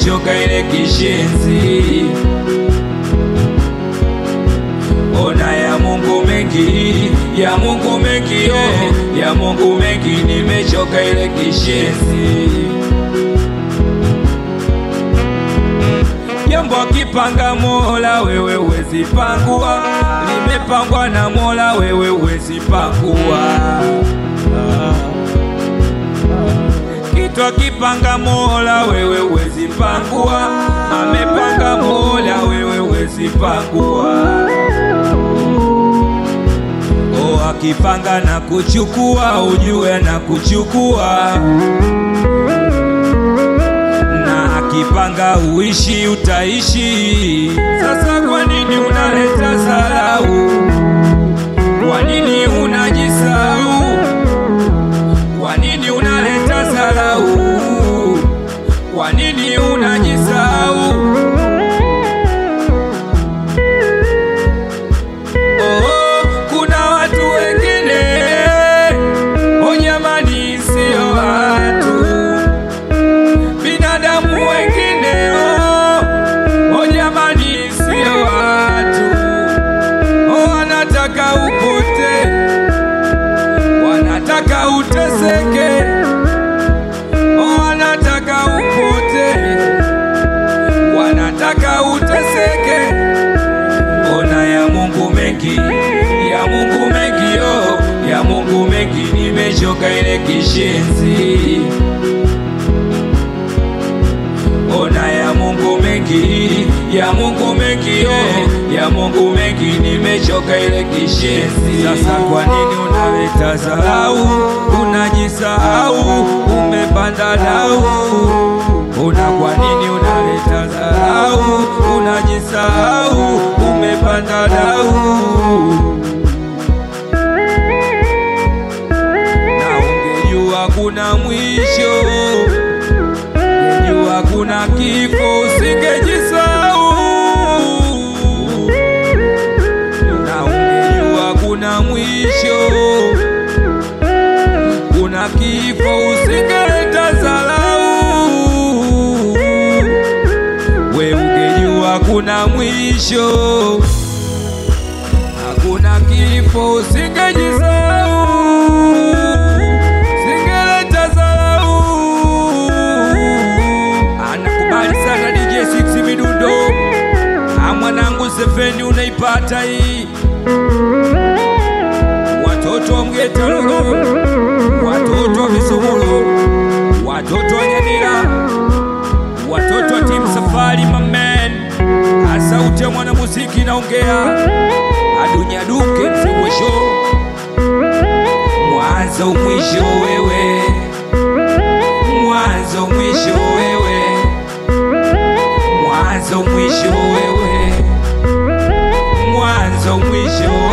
nimechoka ile kishenzi. Ona ya Mungu mengi, ya Mungu mengi, ya Mungu mengi, nimechoka ile kishenzi. Jambo akipanga Mola wewe huwezi pangua, limepangwa na Mola wewe huwezi pangua. Kitu akipanga Mola wewe huwezi pangua, amepanga Mola wewe huwezi pangua. Akipanga na kuchukua ujue na kuchukua, na akipanga uishi utaishi. Sasa kwa nini unaleta dharau? Kwa nini unajisahau? Kwa nini unaleta dharau? Kwa nini unajisahau? Wanataka uteseke, wanataka upote, wanataka uteseke. Ona ya Mungu mengi, ya Mungu mengi, ya Mungu mengi, nimechoka ile kishenzi. Ona ya Mungu mengi, ya Mungu mengi, ya Mungu mengi, nimechoka ile kishenzi. Sasa kwa nini unaleta dharau? Unajisahau, umepanda dau. Una kwa nini unaleta dharau? Unajisahau, umepanda dau. Na ungejua kuna mwisho, ungejua kuna kifo, usingejisahau. Na ungejua kuna mwisho, kuna kifo, usingeleta dharau. We ungejua kuna mwisho, hakuna kifo, usingejisahau. Usingeleta dharau. Anakubali sana DJ 6 midundo. Mwanangu Seveni unaipata hii. Watoto wa Mgeta Lolo, watoto wa Visumulu, watoto wa Nyanira, watoto wa Team Safari mamen. Sauti ya mwanamuziki naongea, Adunya Duke mwisho, mwanzo mwisho wewe, mwanzo mwisho wewe, mwanzo mwisho wewe, mwanzo mwisho.